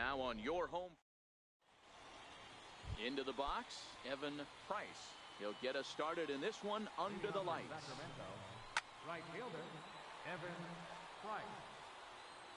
Now on your home. Into the box, Evan Price. He'll get us started in this one under the lights. Right fielder, Evan Price.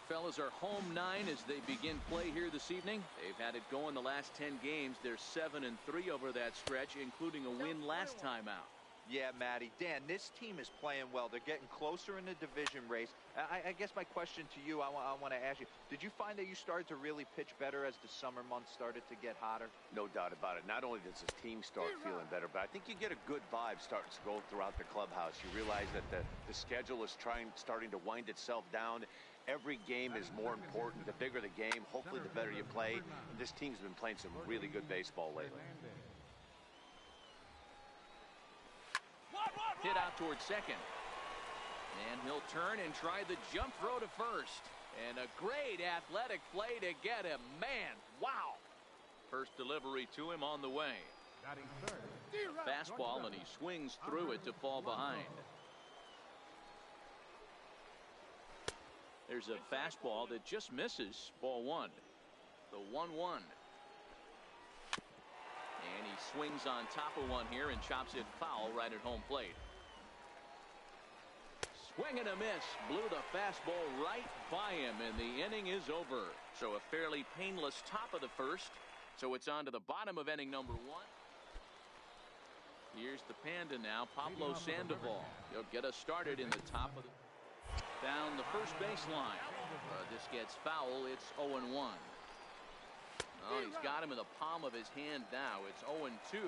Fellas are home 9 as they begin play here this evening. They've had it going the last 10 games. They're 7-3 over that stretch, including a win last time out. Yeah, Matty. Dan, this team is playing well. They're getting closer in the division race. I guess my question to you, I want to ask you, did you find that you started to really pitch better as the summer months started to get hotter? No doubt about it. Not only does this team start feeling better, but I think you get a good vibe starting to go throughout the clubhouse. You realize that the schedule is starting to wind itself down. Every game is more important. The bigger the game, hopefully the better you play. And this team's been playing some really good baseball lately. Hit out towards second. And he'll turn and try the jump throw to first. And a great athletic play to get him. Man, wow. First delivery to him on the way. A fastball, and he swings through it to fall behind. There's a fastball that just misses. Ball 1. The 1-1. And he swings on top of one here and chops it foul right at home plate. Swing and a miss. Blew the fastball right by him, and the inning is over. So a fairly painless top of the first. So it's on to the bottom of inning number 1. Here's the Panda now, Pablo Sandoval. He'll get us started in the top of the... Down the first baseline. This gets foul. It's 0-1. Oh, he's got him in the palm of his hand now. It's 0-2.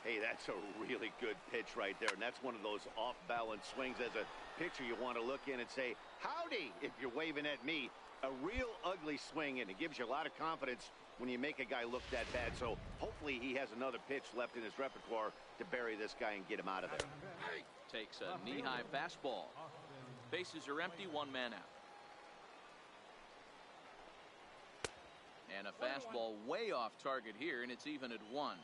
Hey, that's a really good pitch right there, and that's one of those off-balance swings. As a pitcher, you want to look in and say, howdy, if you're waving at me. A real ugly swing, and it gives you a lot of confidence when you make a guy look that bad. So hopefully he has another pitch left in his repertoire to bury this guy and get him out of there. Takes a knee-high fastball. Bases are empty, one man out. And a fastball way off target here, and it's even at 1.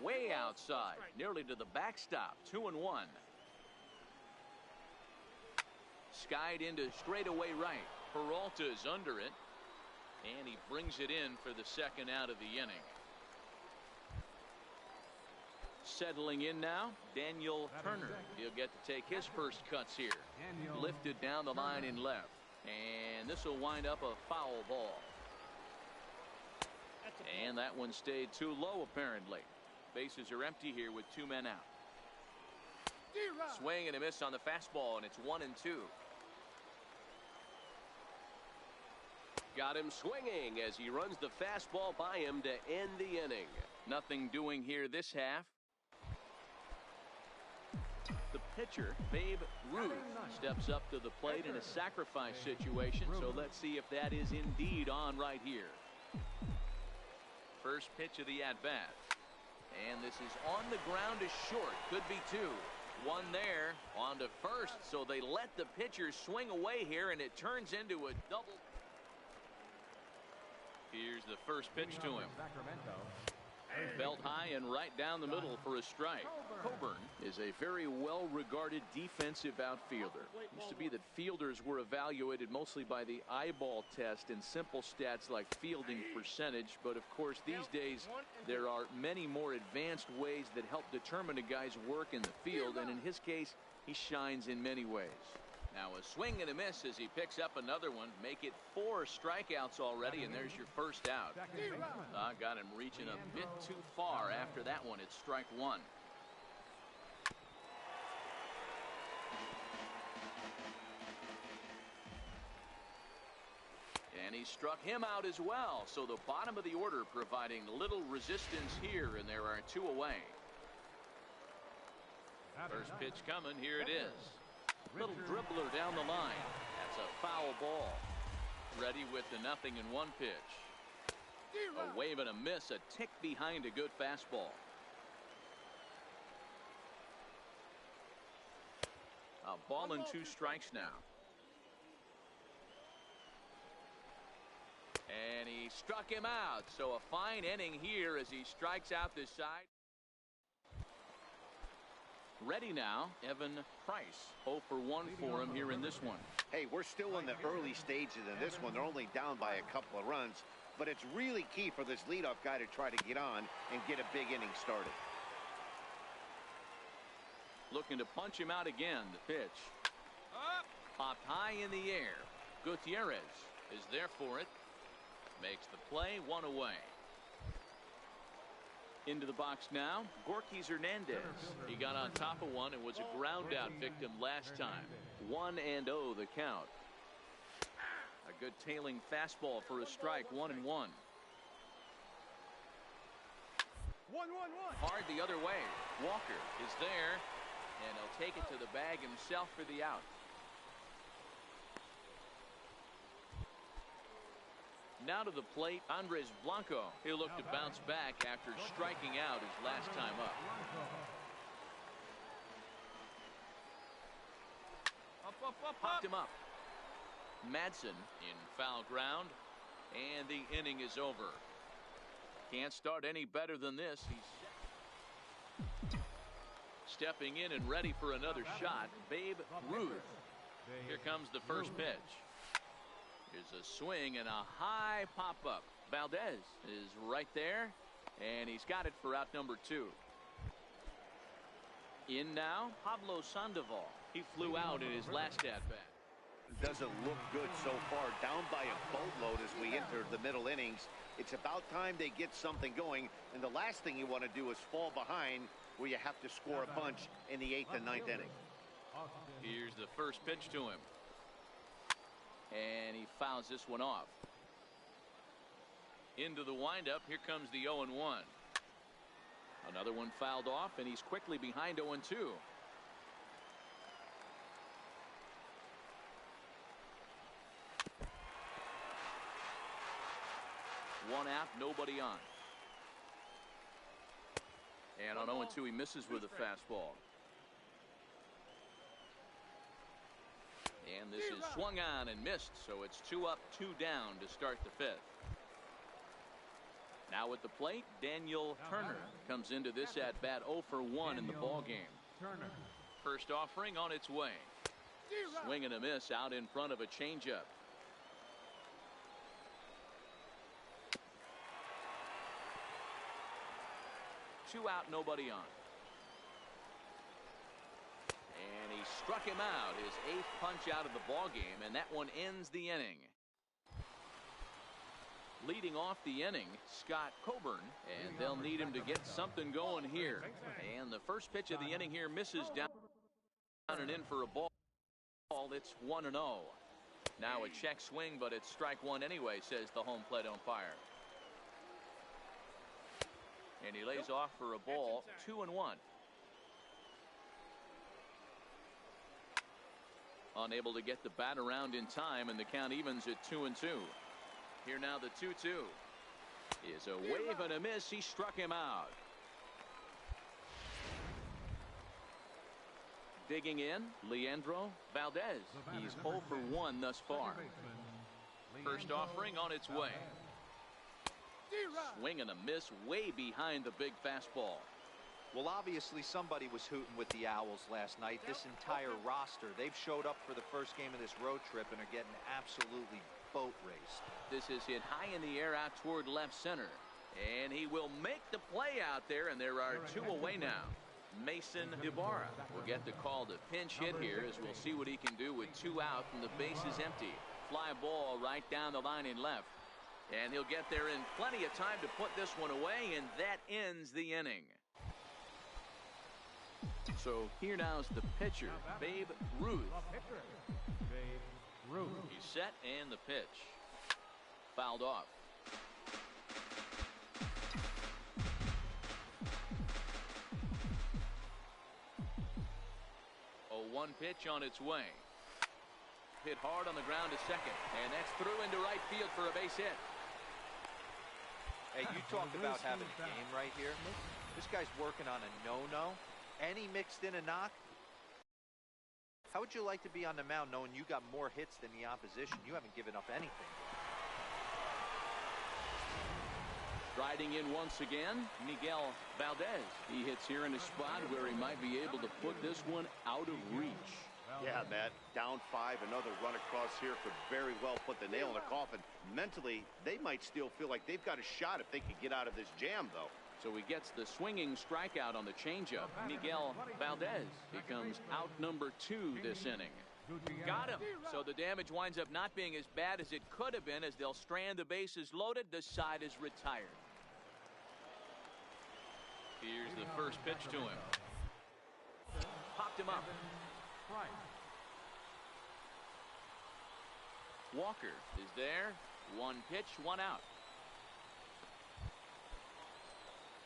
Way outside, nearly to the backstop, 2-1. Skied into straightaway right. Peralta's under it, and he brings it in for the second out of the inning. Settling in now, Daniel Turner. He'll get to take his first cuts here. Lifted down the line in left. And this will wind up a foul ball. And that one stayed too low, apparently. Bases are empty here with 2 men out. Swing and a miss on the fastball, and it's 1-2. Got him swinging as he runs the fastball by him to end the inning. Nothing doing here this half. The pitcher, Babe Ruth, steps up to the plate in a sacrifice situation, so let's see if that is indeed on right here. First pitch of the at-bat. And this is on the ground is short. Could be 2. 1 there, on to first, so they let the pitcher swing away here, and it turns into a double. Here's the first pitch to him. Belt high and right down the middle for a strike. Coburn is a very well-regarded defensive outfielder. Used to be that fielders were evaluated mostly by the eyeball test and simple stats like fielding percentage, but of course these days there are many more advanced ways that help determine a guy's work in the field, and in his case he shines in many ways. Now a swing and a miss as he picks up another one. Make it 4 strikeouts already, and there's your first out. Got him reaching a bit too far after that one. It's strike 1. And he struck him out as well. So the bottom of the order providing little resistance here, and there are 2 away. First pitch coming. Here it is. Little dribbler down the line. That's a foul ball. Ready with the 0-1 pitch. A wave and a miss, a tick behind a good fastball. A ball and 2 strikes now. And he struck him out. So a fine inning here as he strikes out this side. Ready now, Evan Price. 0 for 1 for him here in this one. Hey, we're still in the early stages in this one. They're only down by a couple of runs, but it's really key for this leadoff guy to try to get on and get a big inning started. Looking to punch him out again. The pitch. Popped high in the air. Gutierrez is there for it. Makes the play, 1 away. Into the box now, Gorkys Hernandez. He got on top of one and was a ground out victim last time. 1-0 the count. A good tailing fastball for a strike, 1-1. 1-1-1. Hard the other way. Walker is there, and he'll take it to the bag himself for the out. Now to the plate, Andres Blanco. He'll look to bounce back after striking out his last time up. Popped him up. Madsen in foul ground, and the inning is over. Can't start any better than this. He's stepping in and ready for another shot. Babe Ruth. Here comes the first pitch. Here's a swing and a high pop-up. Valdez is right there, and he's got it for out number 2. In now, Pablo Sandoval. He flew out in his last at-bat. Doesn't look good so far. Down by a boatload as we enter the middle innings. It's about time they get something going, and the last thing you want to do is fall behind where you have to score a bunch in the 8th and 9th inning. Here's the first pitch to him. And he fouls this one off. Into the windup. Here comes the 0-1. Another one fouled off, and he's quickly behind 0-2. One out, nobody on. And on 0-2, he misses with a fastball. And this is swung on and missed, so it's 2 up, 2 down to start the 5th. Now at the plate, Daniel Turner comes into this at bat 0 for 1 in the ball game. First offering on its way. Swing and a miss out in front of a changeup. Two out, nobody on. And he struck him out, his 8th punch out of the ball game, and that one ends the inning. Leading off the inning, Scott Coburn, and they'll need him to get something going here. And the first pitch of the inning here misses down and in for a ball. It's 1-0. Now a check swing, but it's strike one anyway, says the home plate umpire. And he lays off for a ball, 2-1. Unable to get the bat around in time, and the count evens at 2-2. Here now the 2-2 is a wave and a miss. He struck him out. Digging in, Leandro Valdez. He's 0 for 1 thus far. First offering on its way. Swing and a miss way behind the big fastball. Well, obviously somebody was hooting with the Owls last night. This entire roster, they've showed up for the first game of this road trip and are getting absolutely boat raced. This is hit high in the air out toward left center, and he will make the play out there, and there are 2 away now. Mason Ibarra will get the call to pinch hit here, as we'll see what he can do with 2 out and the base is empty. Fly ball right down the line in left, and he'll get there in plenty of time to put this one away, and that ends the inning. So here now is the pitcher, Babe Ruth. He's set, and the pitch fouled off. 0-1 pitch on its way. Hit hard on the ground to second, and that's through into right field for a base hit. Hey, you talk about having a game right here. This guy's working on a no-no, and he mixed in a knock. How would you like to be on the mound knowing you got more hits than the opposition? You haven't given up anything. Striding in once again, Miguel Valdez. He hits here in a spot where he might be able to put this one out of reach. Yeah, Matt, down 5, another run across here could very well put the nail in the coffin. Mentally, they might still feel like they've got a shot if they could get out of this jam, though. So he gets the swinging strikeout on the changeup. Miguel Valdez becomes out number 2 this inning. Got him. So the damage winds up not being as bad as it could have been, as they'll strand the bases loaded. The side is retired. Here's the first pitch to him. Popped him up. Walker is there. 1 pitch, 1 out.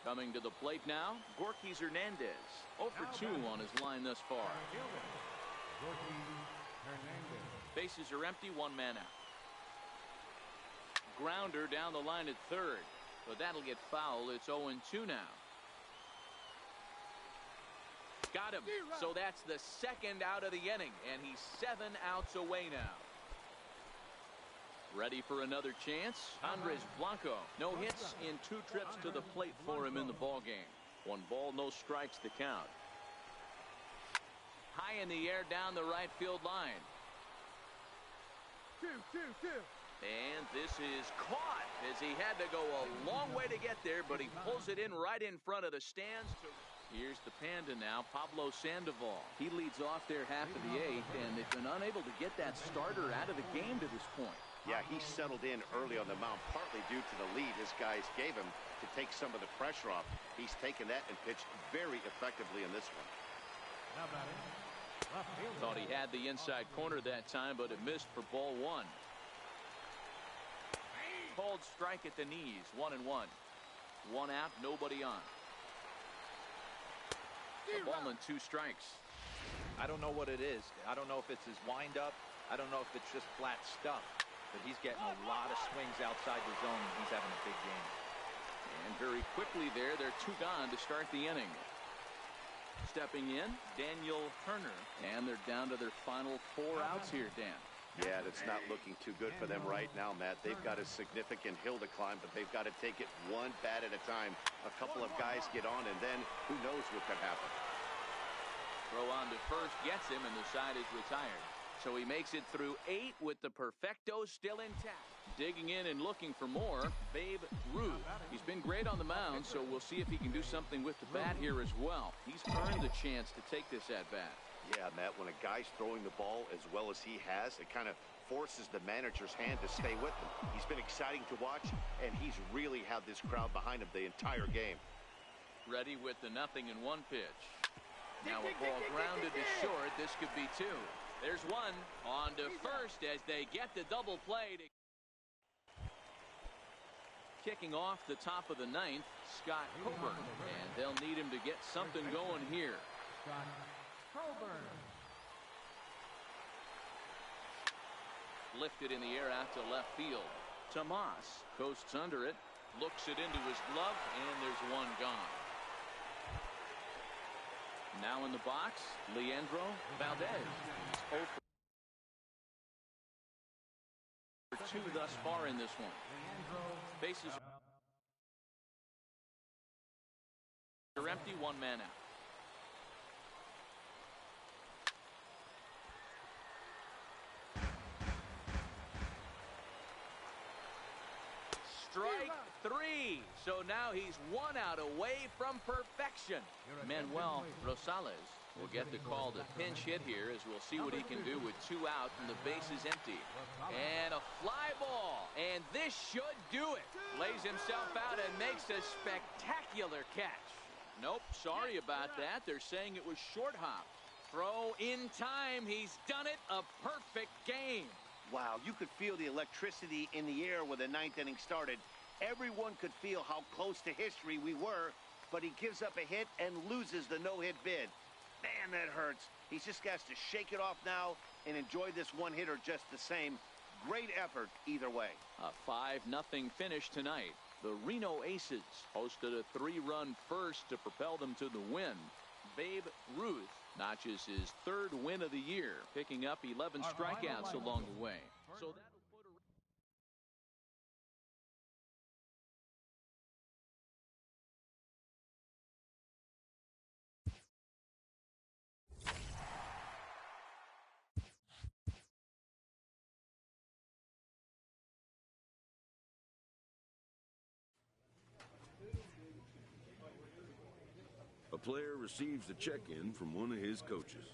Coming to the plate now, Gorky Hernandez. 0 for 2 on his line thus far. Bases are empty, 1 man out. Grounder down the line at third, but that'll get foul. It's 0-2 now. Got him. So that's the second out of the inning, and he's 7 outs away now. Ready for another chance? Andres Blanco. No hits in 2 trips to the plate for him in the ballgame. 1 ball, no strikes to count. High in the air down the right field line. 2. And this is caught, as he had to go a long way to get there, but he pulls it in right in front of the stands. Here's the Panda now, Pablo Sandoval. He leads off there half of the 8th, and they've been unable to get that starter out of the game to this point. Yeah, he settled in early on the mound, partly due to the lead his guys gave him to take some of the pressure off. He's taken that and pitched very effectively in this one. Thought he had the inside corner that time, but it missed for ball 1. Cold strike at the knees, 1-1. 1 out, nobody on. A ball and 2 strikes. I don't know what it is. I don't know if it's his windup. I don't know if it's just flat stuff. But he's getting a lot of swings outside the zone, and he's having a big game. And very quickly there, they're 2 gone to start the inning. Stepping in, Daniel Turner. And they're down to their final 4 outs here, Dan. Yeah, that's not looking too good for them right now, Matt. They've got a significant hill to climb, but they've got to take it 1 bat at a time. A couple of guys get on, and then who knows what could happen. Throw on to first, gets him, and the side is retired. So he makes it through 8 with the perfecto still intact. Digging in and looking for more, Babe Ruth. He's been great on the mound, so we'll see if he can do something with the bat here as well. He's earned the chance to take this at-bat. Yeah, Matt, when a guy's throwing the ball as well as he has, it kind of forces the manager's hand to stay with him. He's been exciting to watch, and he's really had this crowd behind him the entire game. Ready with the 0-1 pitch. Now a ball grounded to short. This could be 2. There's 1 on to first as they get the double play. Kicking off the top of the 9th, Scott Coburn, and they'll need him to get something going here. Scott Coburn. Lifted in the air out to left field. Tomas coasts under it, looks it into his glove, and there's 1 gone. Now in the box, Leandro Valdez. He's 0 for 2 thus far in this one. Bases are empty, 1 man out. Strike 3. So now he's 1 out away from perfection. Manuel Rosales will get the call to pinch hit here, as we'll see what he can do with 2 out and the base is empty. And a fly ball. And this should do it. Lays himself out and makes a spectacular catch. Nope, sorry about that. They're saying it was short hop. Throw in time. He's done it. A perfect game. Wow, you could feel the electricity in the air when the 9th inning started. Everyone could feel how close to history we were, but he gives up a hit and loses the no-hit bid. Man, that hurts. He just has to shake it off now and enjoy this 1-hitter just the same. Great effort either way. A 5-0 finish tonight. The Reno Aces hosted a 3-run first to propel them to the win. Babe Ruth notches his 3rd win of the year, picking up 11 strikeouts along the way. So that player receives a check-in from one of his coaches.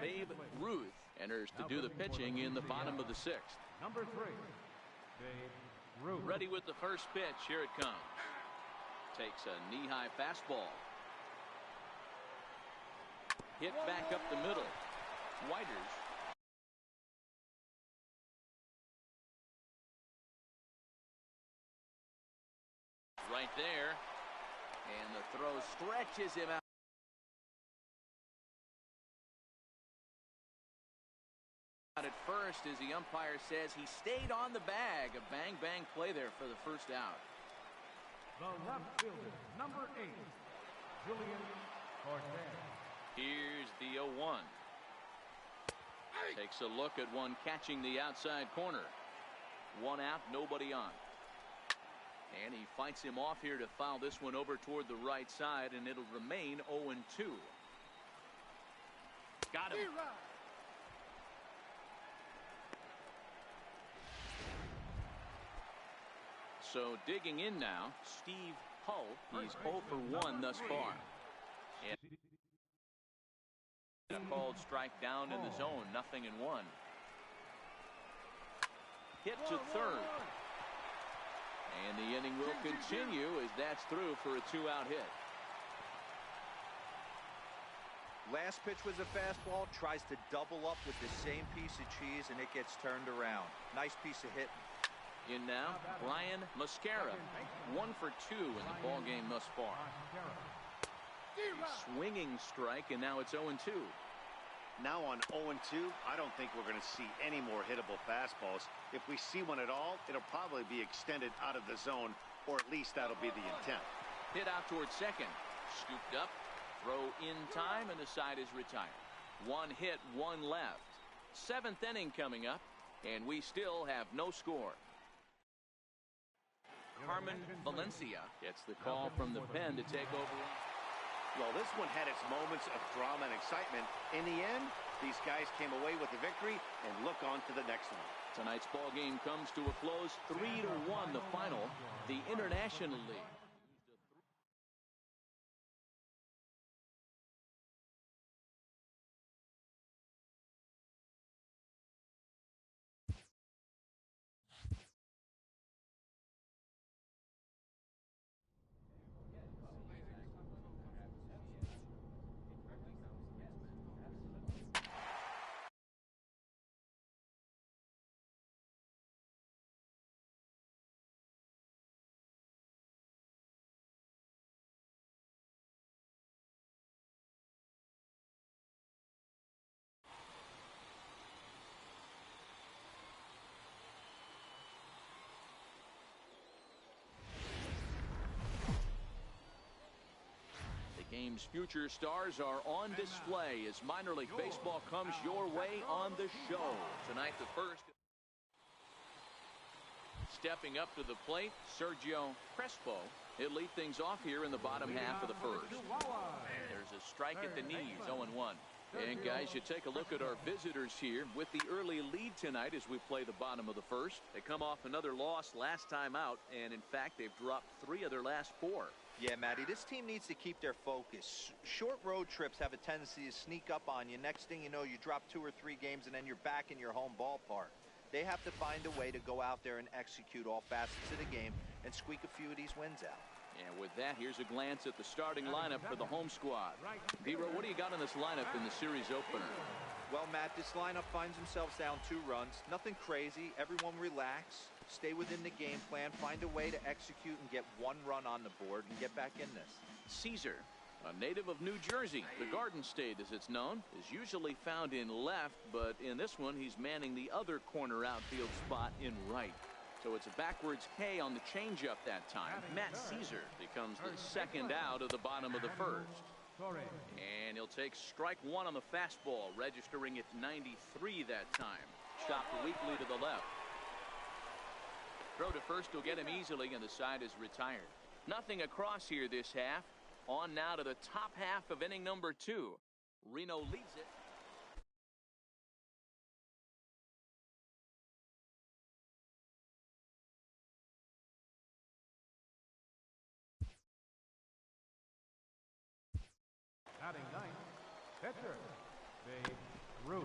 Babe Ruth enters to do the pitching in the bottom of the sixth. Number 3, Babe Ruth. Ready with the first pitch. Here it comes. Takes a knee-high fastball. Hit back up the middle. Whiters. Right there. And the throw stretches him out. At first, as the umpire says, he stayed on the bag. A bang-bang play there for the first out. The left fielder, number 8, Julian Cortez. Here's the 0-1. Takes a look at one catching the outside corner. One out, nobody on. And he fights him off here to foul this one over toward the right side, and it'll remain 0-2. Got him. So digging in now, Steve Hull. He's 0 for 1 thus far. And a called strike down in the zone, 0-1. Hit to third. And the inning will continue as that's through for a 2-out hit. Last pitch was a fastball, tries to double up with the same piece of cheese, and it gets turned around. Nice piece of hitting. In now, Brian Mascara, 1 for 2 in the ball game thus far. Swinging strike, and now it's 0-2. Now on 0-2, I don't think we're going to see any more hittable fastballs. If we see one at all, it'll probably be extended out of the zone, or at least that'll be the intent. Hit out towards second. Scooped up. Throw in time, and the side is retired. 1 hit, 1 left. 7th inning coming up, and we still have no score. Carmen Valencia gets the call from the pen to take over. Well, this one had its moments of drama and excitement. In the end, these guys came away with the victory and look on to the next one. Tonight's ball game comes to a close, 3-1 the final. The International League. Game's future stars are on display as minor league baseball comes your way on the show. Tonight, the first. Stepping up to the plate, Sergio Crespo. He'll lead things off here in the bottom half of the first. There's a strike at the knees, 0-1. And guys, you take a look at our visitors here with the early lead tonight as we play the bottom of the first. They come off another loss last time out, and in fact, they've dropped 3 of their last 4. Yeah, Matty, this team needs to keep their focus. Short road trips have a tendency to sneak up on you. Next thing you know, you drop 2 or 3 games, and then you're back in your home ballpark. They have to find a way to go out there and execute all facets of the game and squeak a few of these wins out. And with that, here's a glance at the starting lineup for the home squad. D-Row, what do you got in this lineup in the series opener? Well, Matt, this lineup finds themselves down 2 runs. Nothing crazy. Everyone relax. Stay within the game plan. Find a way to execute and get 1 run on the board and get back in this. Caesar, a native of New Jersey, the Garden State as it's known, is usually found in left, but in this one he's manning the other corner outfield spot in right. So it's a backwards K on the changeup that time. Matt Caesar becomes the second out of the bottom of the first. And he'll take strike 1 on the fastball, registering at 93 that time. Chopped weakly to the left. Throw to first will get him easily, and the side is retired. Nothing across here this half. On now to the top half of inning number 2. Reno leads it. Batting ninth, pitcher, Babe Ruth.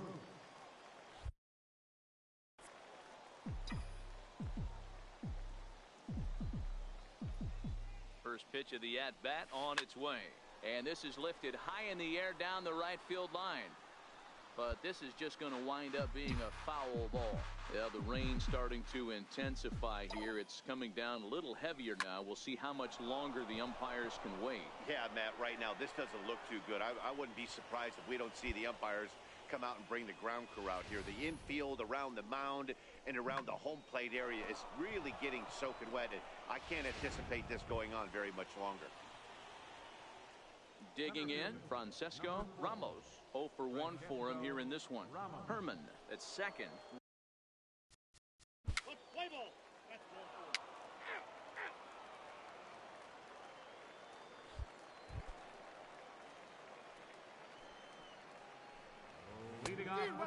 First pitch of the at-bat on its way. And this is lifted high in the air down the right field line. But this is just going to wind up being a foul ball. Yeah, the rain starting to intensify here. It's coming down a little heavier now. We'll see how much longer the umpires can wait. Yeah, Matt, right now this doesn't look too good. I wouldn't be surprised if we don't see the umpires come out and bring the ground crew out here. The infield around the mound and around the home plate area is really getting soaking wet. And I can't anticipate this going on very much longer. Digging in, Francesco Ramos. 0 for 1 for him here in this one. Herman at second.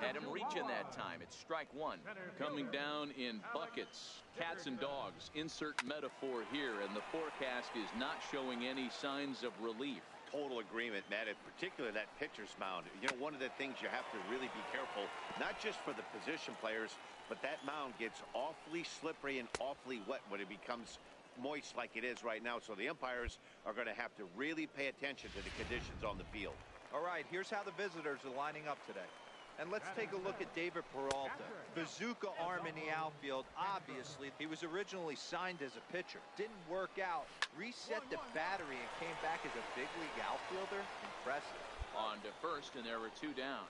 Had him reaching that time. It's strike 1. Coming down in buckets. Cats and dogs. Insert metaphor here, and the forecast is not showing any signs of relief. Total agreement, Matt, in particular that pitcher's mound. You know, one of the things you have to really be careful, not just for the position players, but that mound gets awfully slippery and awfully wet when it becomes moist like it is right now. So the umpires are going to have to really pay attention to the conditions on the field. All right, here's how the visitors are lining up today. And let's take a look at David Peralta. Bazooka arm in the outfield. Obviously, he was originally signed as a pitcher. Didn't work out. Reset the battery and came back as a big league outfielder. Impressive. On to first, and there were 2 down.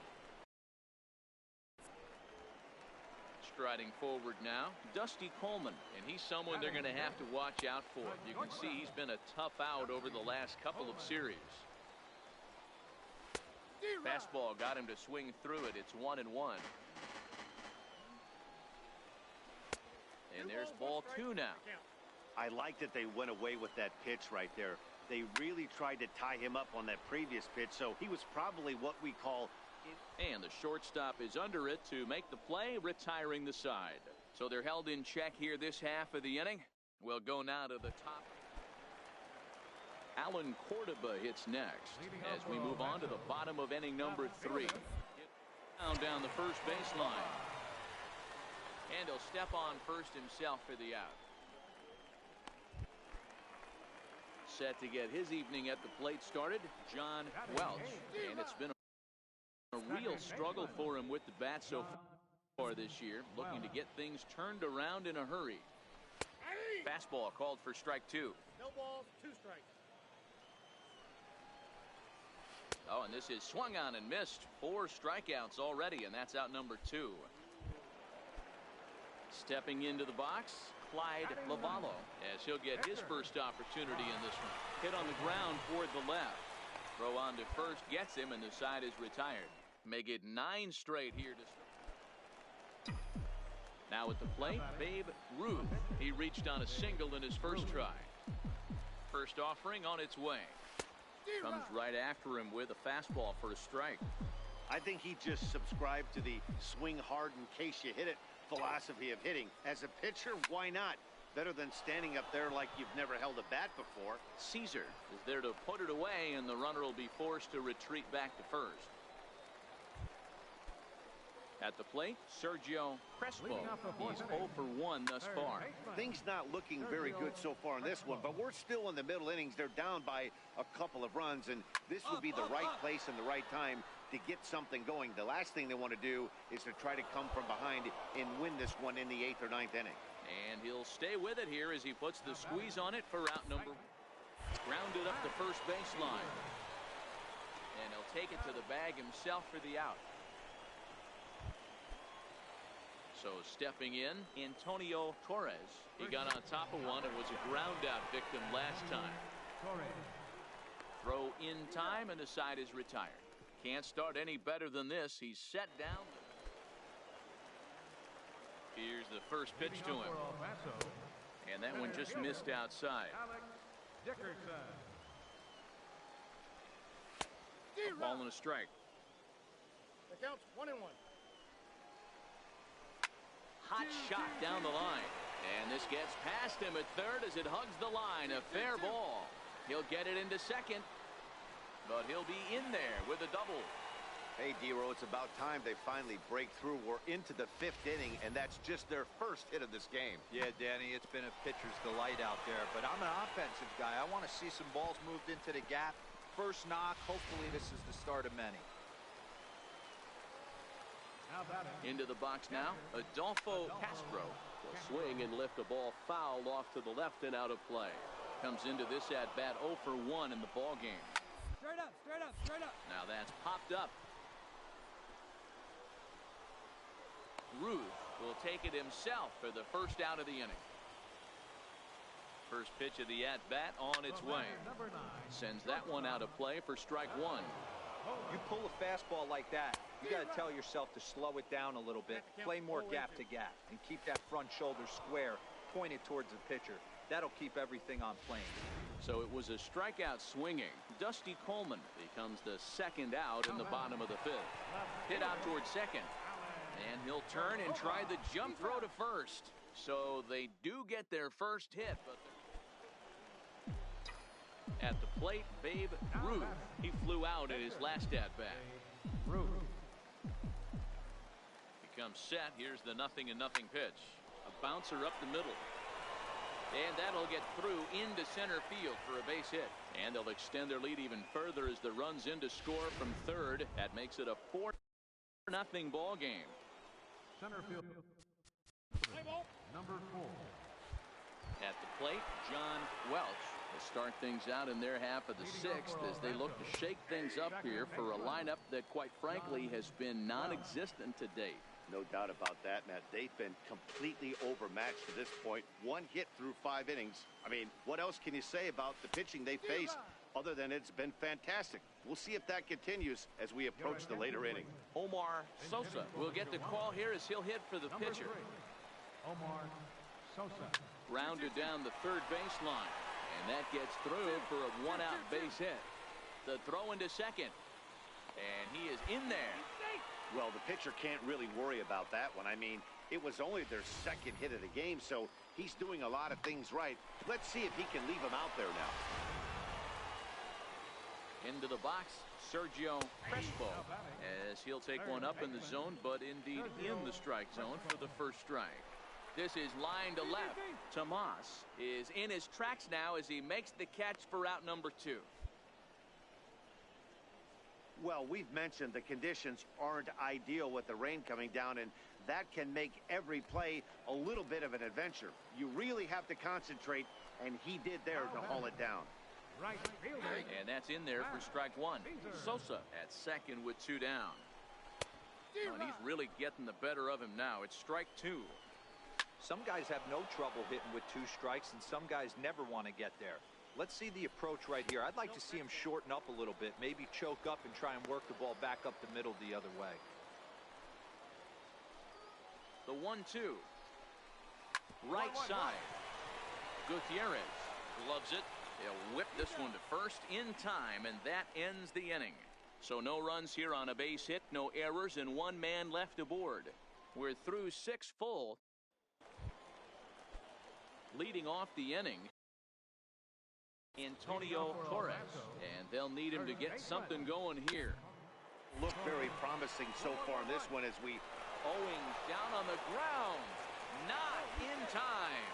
Striding forward now, Dusty Coleman. And he's someone they're going to have to watch out for. You can see he's been a tough out over the last couple of series. Fastball got him to swing through it. It's 1-1. And there's ball 2 now. I like that they went away with that pitch right there. They really tried to tie him up on that previous pitch, so he was probably what we call... And the shortstop is under it to make the play, retiring the side. So they're held in check here this half of the inning. We'll go now to the top. Alan Cordoba hits next as we move on to the bottom of inning number 3. Down the first baseline. And he'll step on first himself for the out. Set to get his evening at the plate started, John Welch. And it's been a real struggle for him with the bat so far this year, looking to get things turned around in a hurry. Fastball called for strike 2. No balls, 2 strikes. Oh, and this is swung on and missed. 4 strikeouts already, and that's out number 2. Stepping into the box, Clyde Lavallo, as he'll get his first opportunity in this one. Hit on the ground toward the left. Throw on to first, gets him, and the side is retired. Make it 9 straight here to start. Now at the plate, Babe Ruth. He reached on a single in his first try. First offering on its way. Comes right after him with a fastball for a strike. I think he just subscribed to the swing hard in case you hit it philosophy of hitting. As a pitcher, why not? Better than standing up there like you've never held a bat before. Caesar is there to put it away, and the runner will be forced to retreat back to first. At the plate, Sergio Crespo. He's 0 for 1 thus far. Things not looking very good so far in this one, but we're still in the middle innings. They're down by a couple of runs, and this would be the right place and the right time to get something going. The last thing they want to do is to try to come from behind and win this one in the 8th or 9th inning. And he'll stay with it here as he puts the squeeze on it for out number. Grounded up the first baseline. And he'll take it to the bag himself for the out. So stepping in, Antonio Torres. He got on top of one and was a ground out victim last time. Throw in time and the side is retired. Can't start any better than this. He's set down. Here's the first pitch to him. And that one just missed outside. A ball and a strike. That counts 1-1. Hot shot down the line. And this gets past him at third as it hugs the line. A fair ball. He'll get it into second. But he'll be in there with a double. Hey, D-Row, it's about time they finally break through. We're into the 5th inning, and that's just their first hit of this game. Yeah, Danny, it's been a pitcher's delight out there. But I'm an offensive guy. I want to see some balls moved into the gap. First knock. Hopefully this is the start of many. Into the box now, Adolfo Castro will swing and lift a ball fouled off to the left and out of play. Comes into this at bat 0 for 1 in the ball game. Straight up, straight up, straight up. Now that's popped up. Ruth will take it himself for the first out of the inning. First pitch of the at bat on its way. Sends that one out of play for strike one. You pull a fastball like that, you got to tell yourself to slow it down a little bit, play more gap to gap, and keep that front shoulder square pointed towards the pitcher. That'll keep everything on plane. So it was a strikeout swinging. Dusty Coleman becomes the second out in the bottom of the 5th. Hit out towards second. And he'll turn and try the jump throw to first. So they do get their first hit, but at the plate, Babe Ruth. He flew out in his last at-bat. Becomes set. Here's the 0-0 pitch. A bouncer up the middle. And that'll get through into center field for a base hit. And they'll extend their lead even further as the runs in to score from third. That makes it a 4-0 ball game. Center field. Number 4. At the plate, John Welch will start things out in their half of the 6th as they look to shake things up here for a lineup that, quite frankly, has been non-existent to date. No doubt about that, Matt. They've been completely overmatched to this point. One hit through 5 innings. I mean, what else can you say about the pitching they faced other than it's been fantastic? We'll see if that continues as we approach the later inning. Omar Sosa will get the call here as he'll hit for the pitcher. Omar Sosa. Rounded down the third baseline. And that gets through for a 1-out base hit. The throw into second. And he is in there. Well, the pitcher can't really worry about that one. I mean, it was only their second hit of the game, so he's doing a lot of things right. Let's see if he can leave him out there now. Into the box, Sergio Crespo, as he'll take one up in the zone, but indeed in the strike zone for the first strike. This is line to left. Tomas is in his tracks now as he makes the catch for out number 2. Well, we've mentioned the conditions aren't ideal with the rain coming down, and that can make every play a little bit of an adventure. You really have to concentrate, and he did there to haul it down. And that's in there for strike one. Sosa at second with 2 down. Oh, and he's really getting the better of him now. It's strike 2. Some guys have no trouble hitting with 2 strikes, and some guys never want to get there. Let's see the approach right here. I'd like to see him shorten up a little bit, maybe choke up and try and work the ball back up the middle the other way. The 1-2. Right side. Gutierrez gloves it. He'll whip this one to first in time, and that ends the inning. So no runs here on a base hit, no errors, and 1 man left aboard. We're through 6 full. Leading off the inning, Antonio Torres, and they'll need him to get something going here. Look very promising so far in this one as we owing down on the ground, not in time.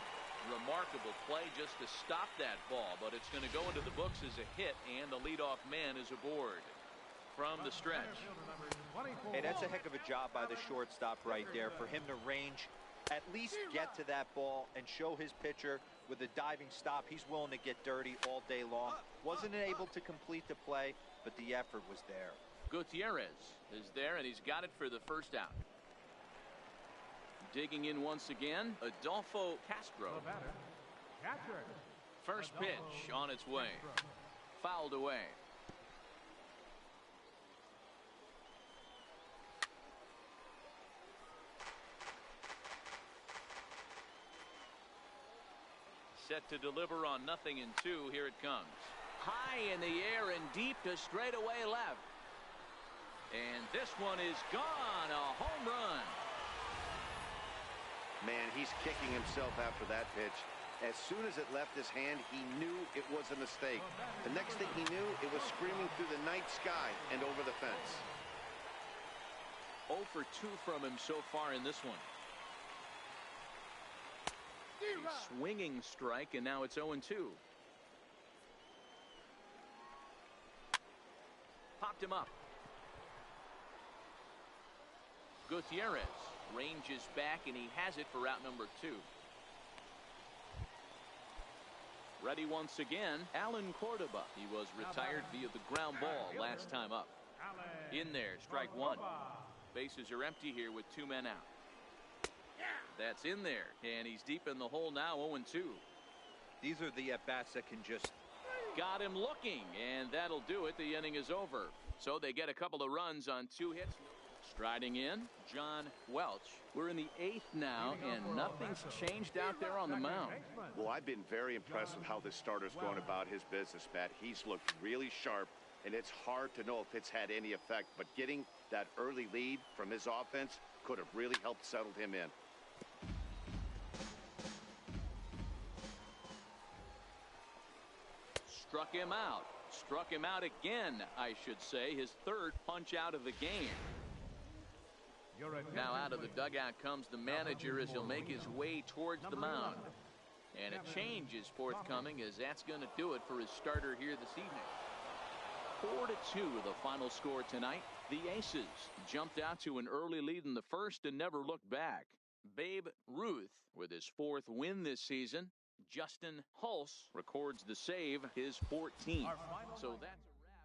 Remarkable play just to stop that ball, but it's going to go into the books as a hit, and the leadoff man is aboard. from the stretch. Hey, that's a heck of a job by the shortstop right there for him to range, at least get to that ball and show his pitcher with a diving stop. He's willing to get dirty all day long. Wasn't able to complete the play, but the effort was there. Gutierrez is there, and he's got it for the first out. Digging in once again, Adolfo Castro. First pitch on its way. Fouled away. Set to deliver on 0-2. Here it comes. High in the air and deep to straightaway left. And this one is gone. A home run. Man, he's kicking himself after that pitch. As soon as it left his hand, he knew it was a mistake. The next thing he knew, it was screaming through the night sky and over the fence. 0 for 2 from him so far in this one. A swinging strike, and now it's 0-2. Popped him up. Gutierrez ranges back, and he has it for out number 2. Ready once again, Alan Cordoba. He was retired via the ground ball last time up. In there, strike 1. Bases are empty here with 2 men out. That's in there, and he's deep in the hole now, 0-2. These are the at-bats that can just... Got him looking, and that'll do it. The inning is over. So they get a couple of runs on 2 hits. Striding in, John Welch. We're in the 8th now, and nothing's changed out there on the mound. Well, I've been very impressed with how this starter's going about his business, Matt. He's looked really sharp, and it's hard to know if it's had any effect, but getting that early lead from his offense could have really helped settle him in. Struck him out. Struck him out again, I should say. His 3rd punch out of the game. Now out of the dugout comes the manager as he'll make his way towards the mound. And a change is forthcoming, as that's going to do it for his starter here this evening. 4-2 the final score tonight. The Aces jumped out to an early lead in the 1st and never looked back. Babe Ruth with his 4th win this season. Justin Hulse records the save, his 14th. So that's a wrap.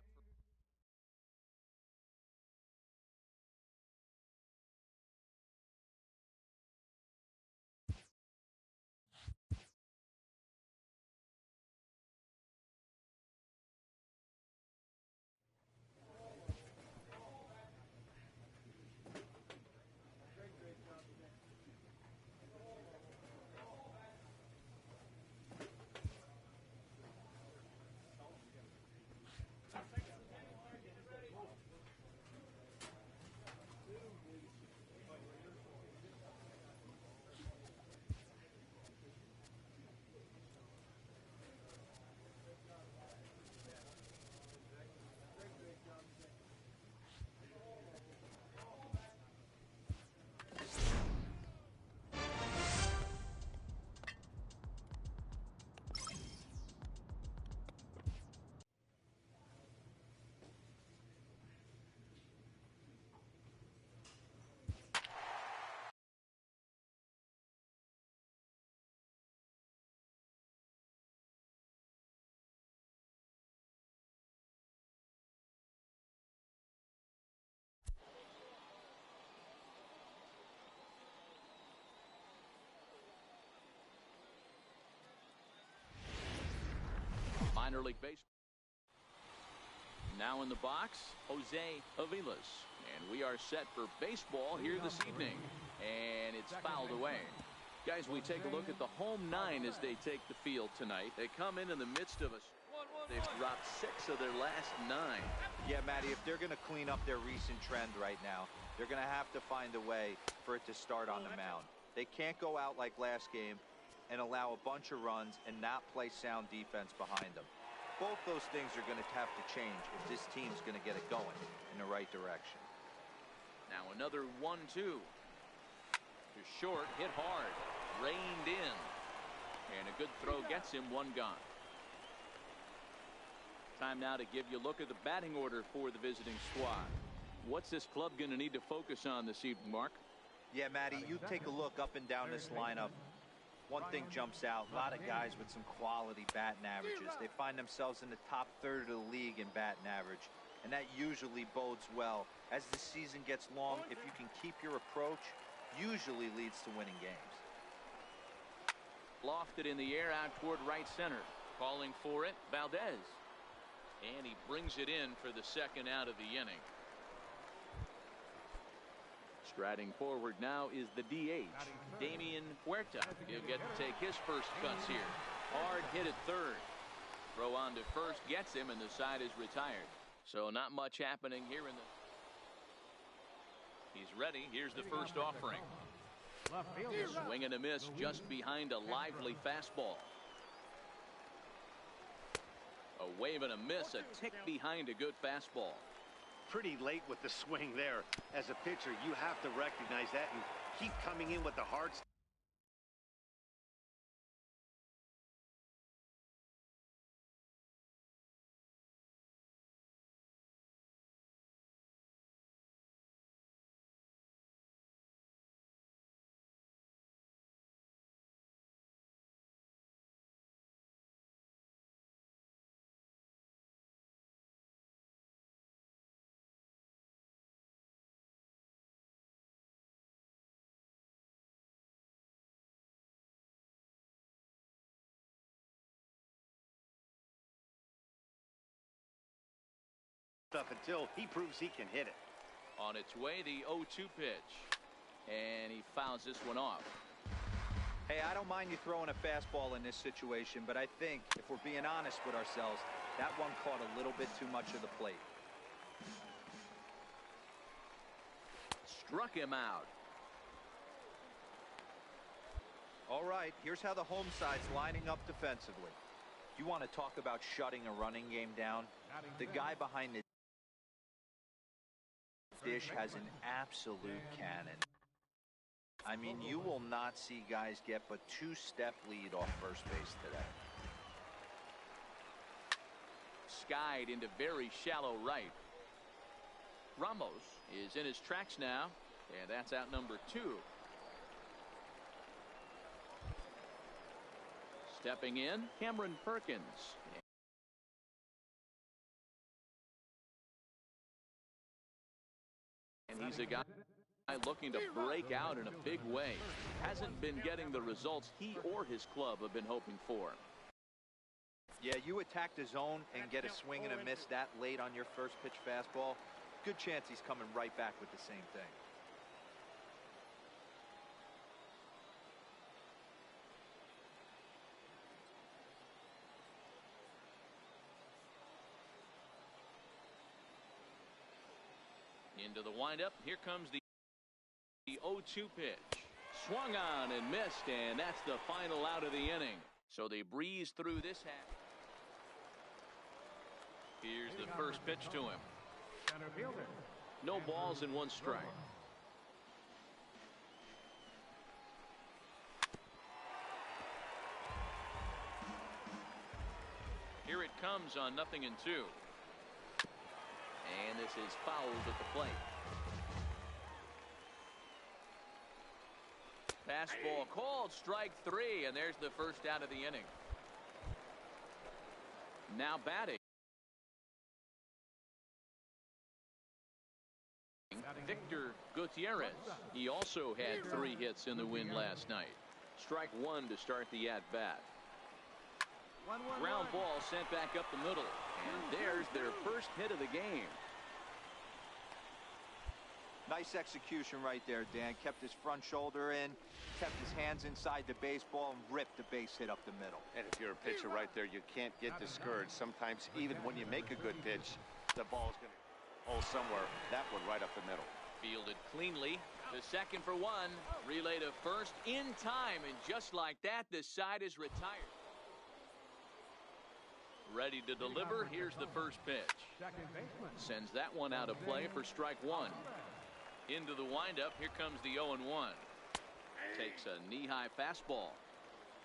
Minor League Baseball. Now in the box, Jose Aviles. And we are set for baseball here this evening. And it's fouled away. Guys, we take a look at the home 9 as they take the field tonight. They come in the midst of us. They've dropped 6 of their last 9. Yeah, Matty, if they're going to clean up their recent trend right now, they're going to have to find a way for it to start on the mound. They can't go out like last game and allow a bunch of runs and not play sound defense behind them. Both those things are going to have to change if this team's going to get it going in the right direction. Now another 1-2. To short, hit hard, reined in. And a good throw gets him, 1 gone. Time now to give you a look at the batting order for the visiting squad. What's this club going to need to focus on this evening, Mark? Yeah, Matty, you take a look up and down this lineup. One thing jumps out, a lot of guys with some quality batting averages. They find themselves in the top third of the league in batting average, and that usually bodes well. As the season gets long, if you can keep your approach, usually leads to winning games. Lofted in the air out toward right center. Calling for it, Valdez. And he brings it in for the second out of the inning. Striding forward now is the DH, Damian Huerta. He'll get to take his first cuts here. Hard hit at third. Throw on to first gets him, and the side is retired. So not much happening here in the... He's ready. Here's the first offering. Swing and a miss just behind a lively fastball. A wave and a miss, a tick behind a good fastball. Pretty late with the swing there. As a pitcher, you have to recognize that and keep coming in with the hard. Stuff until he proves he can hit it. On its way, the 0-2 pitch. And he fouls this one off. Hey, I don't mind you throwing a fastball in this situation, but I think, if we're being honest with ourselves, that one caught a little bit too much of the plate. Struck him out. All right, here's how the home side's lining up defensively. You want to talk about shutting a running game down? The guy behind the dish has an absolute cannon. I mean, you will not see guys get but two-step lead off first base today. Skied into very shallow right. Ramos is in his tracks now, and that's out number 2. Stepping in, Cameron Perkins. And he's a guy looking to break out in a big way. Hasn't been getting the results he or his club have been hoping for. Yeah, you attack the zone and get a swing and a miss that late on your first pitch fastball. Good chance he's coming right back with the same thing. Into the windup. Here comes the 0-2 pitch. Swung on and missed, and that's the final out of the inning. So they breeze through this half. Here's the first pitch to him. No balls and 1 strike. Here it comes on 0-2. And this is fouled at the plate. Fastball called, strike 3, and there's the first out of the inning. Now batting, Victor Gutierrez. He also had 3 hits in the win last night. Strike 1 to start the at-bat. Ground ball sent back up the middle, and there's their first hit of the game. Nice execution right there, Dan. Kept his front shoulder in, kept his hands inside the baseball, and ripped the base hit up the middle. And if you're a pitcher right there, you can't get discouraged. Sometimes, even when you make a good pitch, the ball's going to hole somewhere. That one right up the middle. Fielded cleanly. The second for 1. Relay to first in time, and just like that, the side is retired. Ready to deliver. Here's the first pitch. Sends that one out of play for strike 1. Into the windup. Here comes the 0-1. Takes a knee-high fastball.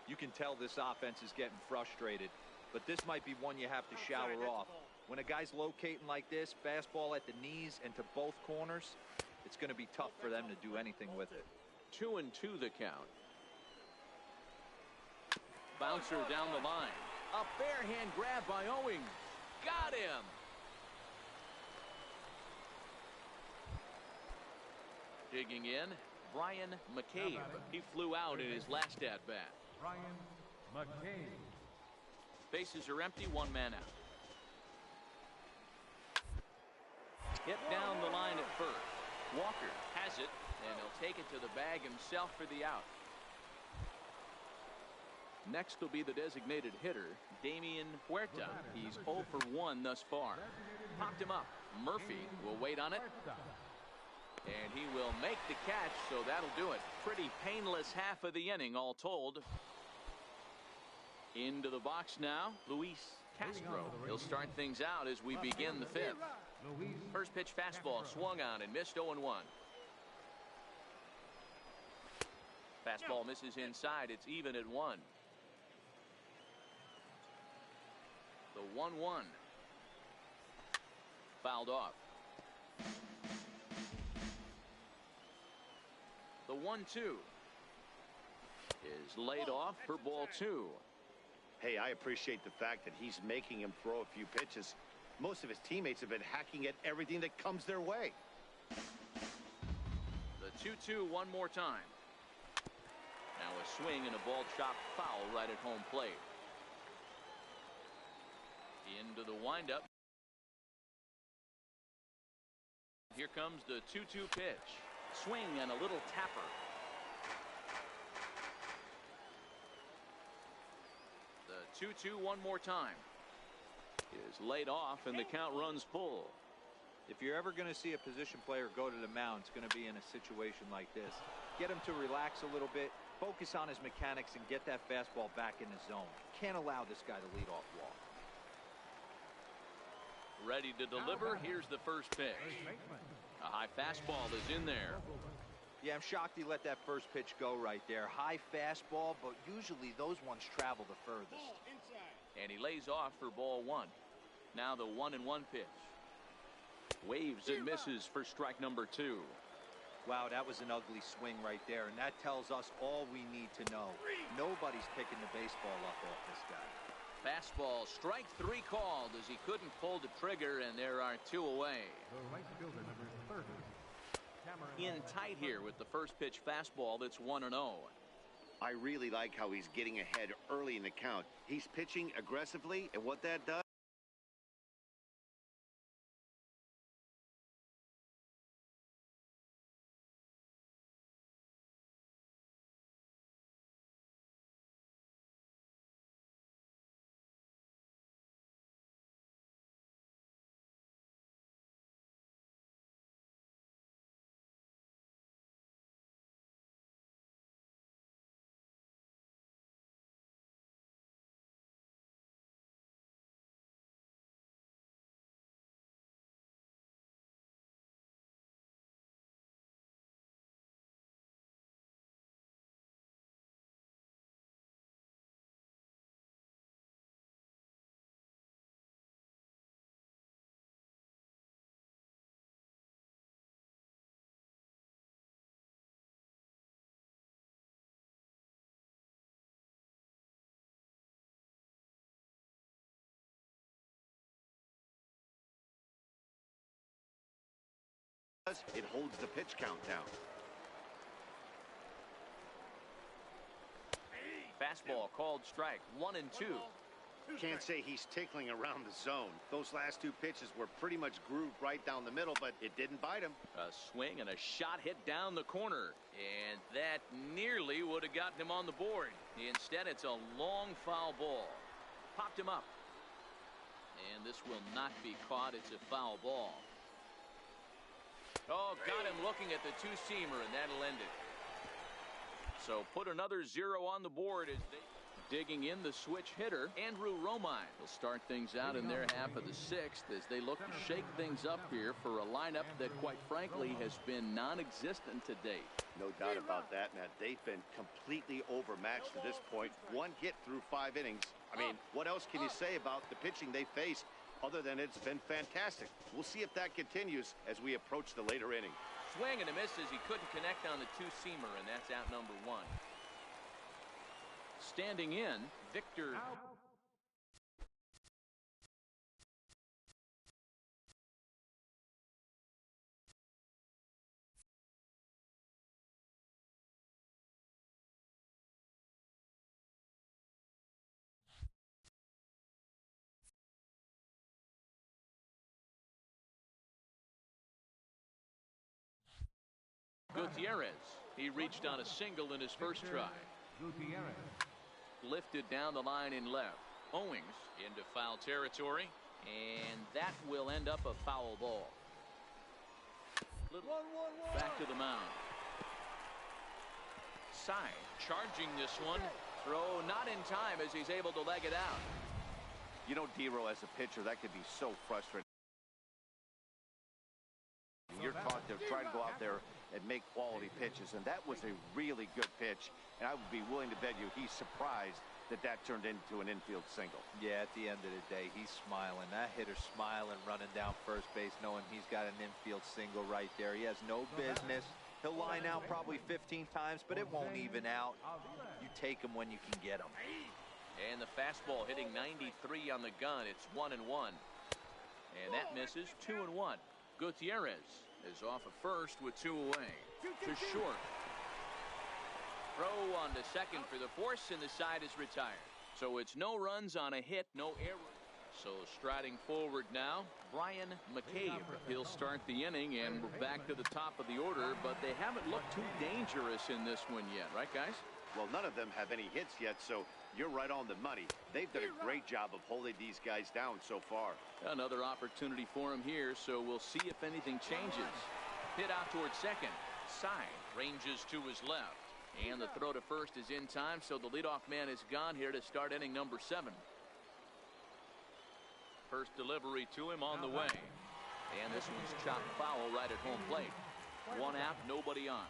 You can tell this offense is getting frustrated, but this might be one you have to shower off. When a guy's locating like this, fastball at the knees and to both corners, it's going to be tough for them to do anything with it. 2-2 the count. Bouncer down the line. A bare-hand grab by Owings. Got him. Digging in, Brian McCabe. He flew out in his last at-bat. Brian McCabe. Bases are empty, one man out. Hit down the line at first. Walker has it, and he'll take it to the bag himself for the out. Next will be the designated hitter, Damian Huerta. He's 0 for 1 thus far. Popped him up. Murphy will wait on it. And he will make the catch, so that'll do it. Pretty painless half of the inning, all told. Into the box now, Luis Castro. He'll start things out as we begin the fifth. First pitch fastball swung on and missed 0-1. Fastball misses inside. It's even at 1. The 1-1. Fouled off. The 1-2 is laid off for ball 2. Hey, I appreciate the fact that he's making him throw a few pitches. Most of his teammates have been hacking at everything that comes their way. The 2-2 one more time. Now a swing and a ball chopped foul right at home plate. Into the windup. Here comes the 2-2 pitch. Swing and a little tapper. The 2-2 one more time. Is laid off and the count runs full. If you're ever going to see a position player go to the mound, it's going to be in a situation like this. Get him to relax a little bit, focus on his mechanics, and get that fastball back in the zone. Can't allow this guy to lead off walk. Ready to deliver. Here's the first pitch. A high fastball is in there. Yeah, I'm shocked he let that first pitch go right there. High fastball, but usually those ones travel the furthest. And he lays off for ball 1. Now the 1-1 pitch. Waves and misses for strike number 2. Wow, that was an ugly swing right there, and that tells us all we need to know. Nobody's picking the baseball up off this guy. Fastball, strike 3 called as he couldn't pull the trigger, and there are 2 away. The right fielder, number 30. In tight here with the first pitch fastball that's 1-0. I really like how he's getting ahead early in the count. He's pitching aggressively, and what that does. It holds the pitch count down. Fastball called strike 1-2. Can't say he's tickling around the zone. Those last 2 pitches were pretty much grooved right down the middle, but it didn't bite him. A swing and a shot hit down the corner, and that nearly would have gotten him on the board. Instead, it's a long foul ball. Popped him up. And this will not be caught. It's a foul ball. Oh, got him looking at the 2-seamer, and that'll end it. So put another 0 on the board as they digging in the switch hitter, Andrew Romine. Will start things out in their half of the 6th as they look to shake things up here for a lineup that, quite frankly, has been non-existent to date. No doubt about that, Matt. They've been completely overmatched to this point. 1 hit through 5 innings. I mean, what else can you say about the pitching they faced Other than it's been fantastic. We'll see if that continues as we approach the later inning. Swing and a miss as he couldn't connect on the two-seamer, and that's out number one. Standing in, Victor. Gutierrez. He reached on a single in his first try. Gutierrez. Lifted down the line in left. Owings into foul territory, and that will end up a foul ball. Back to the mound. Sy charging this one. Throw not in time as he's able to leg it out. You know, D-Row, as a pitcher, that could be so frustrating. You're taught to try to go out there and make quality pitches, and that was a really good pitch, and I would be willing to bet you he's surprised that that turned into an infield single. Yeah, at the end of the day, he's smiling. That hitter's smiling, running down first base, knowing he's got an infield single right there. He has no business. He'll line out probably 15 times, but it won't even out. You take him when you can get him. And the fastball hitting 93 on the gun. It's 1-1. And that misses. 2-1. Gutierrez is off of first with two away. To short. Throw on to second for the force, and the side is retired. So it's no runs on a hit, no error. So striding forward now, Brian McCabe. He'll start the inning, and we're back to the top of the order, but they haven't looked too dangerous in this one yet, right, guys? Well, none of them have any hits yet, so you're right on the money. They've done a great job of holding these guys down so far. Another opportunity for him here, so we'll see if anything changes. Hit out towards second. Sy ranges to his left. And the throw to first is in time, so the leadoff man is gone here to start inning number 7. First delivery to him on the way. And this one's chopped foul right at home plate. One out, nobody on.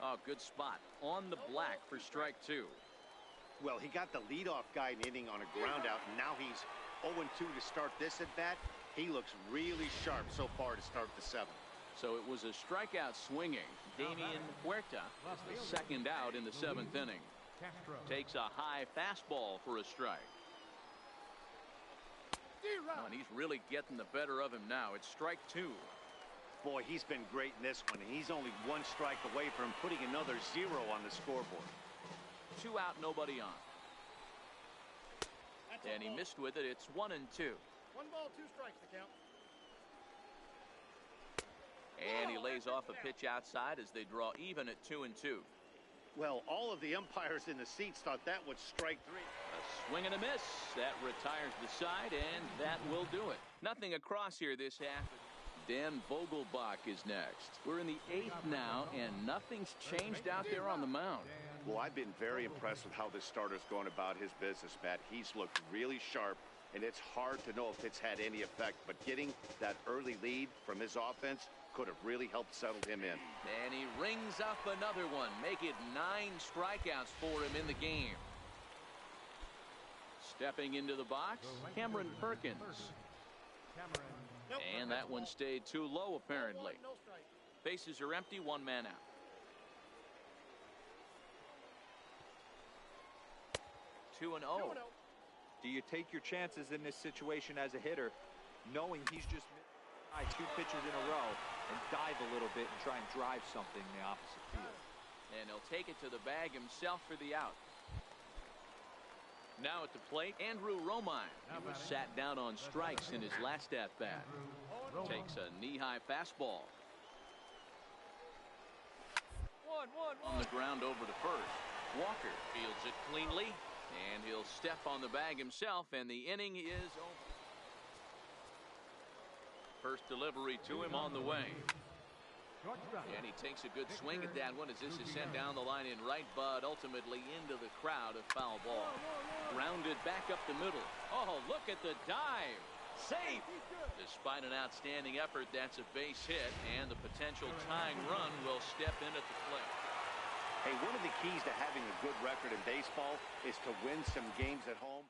Oh, good spot. On the black for strike 2. Well, he got the leadoff guy in inning on a ground out, and now he's 0-2 to start this at bat. He looks really sharp so far to start the 7th. So it was a strikeout swinging. Damian Huerta is the second out in the 7th inning. Takes a high fastball for a strike. Oh, and he's really getting the better of him now. It's strike 2. Boy, he's been great in this one, and he's only one strike away from putting another 0 on the scoreboard. 2 out, nobody on. And he missed with it. It's 1-2. 1 ball, 2 strikes to count. And he lays off a pitch outside as they draw even at 2-2. Well, all of the umpires in the seats thought that was strike 3. A swing and a miss. That retires the side, and that will do it. Nothing across here this half. Dan Vogelbach is next. We're in the 8th now, and nothing's changed out there on the mound. Well, I've been very impressed with how this starter's going about his business, Matt. He's looked really sharp, and it's hard to know if it's had any effect, but getting that early lead from his offense could have really helped settle him in. And he rings up another one. Make it 9 strikeouts for him in the game. Stepping into the box, Cameron Perkins. And that one stayed too low, apparently. Bases are empty, 1 man out. 2-0. Do you take your chances in this situation as a hitter, knowing he's just missed 2 pitches in a row, and dive a little bit and try and drive something in the opposite field? And he'll take it to the bag himself for the out. Now at the plate, Andrew Romine. He was sat down on strikes in his last at-bat. Takes a knee-high fastball. On the ground over to first. Walker fields it cleanly, and he'll step on the bag himself, and the inning is over. First delivery to him on the way. And he takes a good swing at that one as this is sent down the line in right, but ultimately into the crowd, a foul ball. Grounded back up the middle. Oh, look at the dive. Safe. Despite an outstanding effort, that's a base hit, and the potential tying run will step in at the plate. Hey, one of the keys to having a good record in baseball is to win some games at home.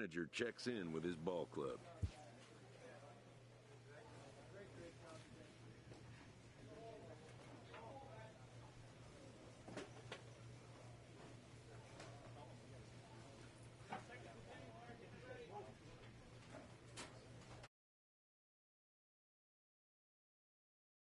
manager checks in with his ball club.